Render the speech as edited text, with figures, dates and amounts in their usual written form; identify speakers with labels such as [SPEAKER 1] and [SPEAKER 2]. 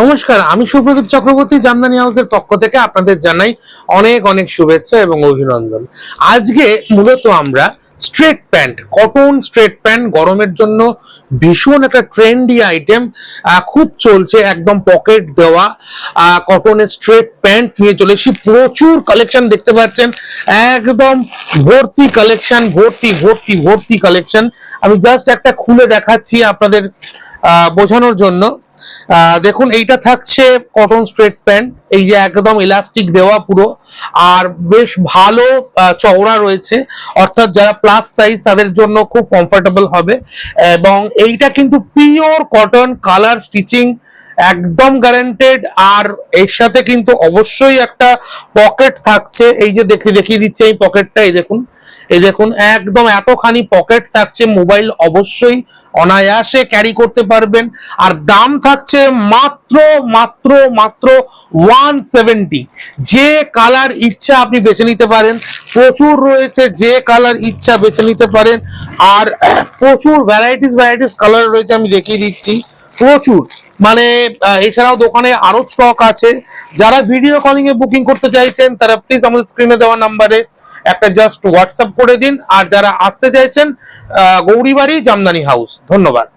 [SPEAKER 1] নমস্কার, আমি সুব্রত চক্রবর্তী। জামদানি হাউসের পক্ষ থেকে আপনাদের জানাই অনেক অনেক শুভেচ্ছা এবং অভিনন্দন। আজকে মূলত আমরা straight pant, cotton straight pant, গরমের জন্য ভীষণ একটা ট্রেন্ডি আইটেম, খুব চলছে, একদম পকেট দেওয়া কটনের স্ট্রেট প্যান্ট নিয়ে চলে এসেছি। প্রচুর কালেকশন দেখতে পাচ্ছেন, একদম ভর্তি কালেকশন, ভর্তি ভর্তি ভর্তি কালেকশন। আমি জাস্ট একটা খুলে দেখাচ্ছি আপনাদের বোঝানোর জন্য। দেখুন, এইটা থাকছে কটন স্ট্রেট প্যান্ট, এই যে একদম ইলাস্টিক দেওয়া পুরো, আর বেশ ভালো চওড়া রয়েছে, অর্থাৎ যারা প্লাস সাইজ তাদের জন্য খুব কমফোর্টেবল হবে। এবং এইটা কিন্তু পিওর কটন, কালার স্টিচিং একদম গ্যারান্টেড। আর এর সাথে কিন্তু অবশ্যই একটা পকেট থাকছে, এই যে দেখিয়ে দিচ্ছে এই পকেটটা, এই দেখুন একদম এতখানি পকেট থাকছে। মোবাইল অবশ্যই অনায়াসে ক্যারি করতে পারবেন। আর দাম থাকছে মাত্র মাত্র মাত্র 170। যে কালার ইচ্ছা আপনি বেছে নিতে পারেন, প্রচুর রয়েছে, যে কালার ইচ্ছা বেছে নিতে পারেন। আর প্রচুর ভ্যারাইটিস কালার রয়েছে, আমি দেখিয়ে দিচ্ছি প্রচুর। মানে এছাড়াও দোকানে আরো স্টক আছে। যারা ভিডিও কলিং এ বুকিং করতে চাইছেন তারা প্লিজ আমাদের স্ক্রিনে দেওয়া নাম্বারে একটা জাস্ট হোয়াটসঅ্যাপ করে দিন। আর যারা আসতে চাইছেন, গৌরীবাড়ি জামদানি হাউস। ধন্যবাদ।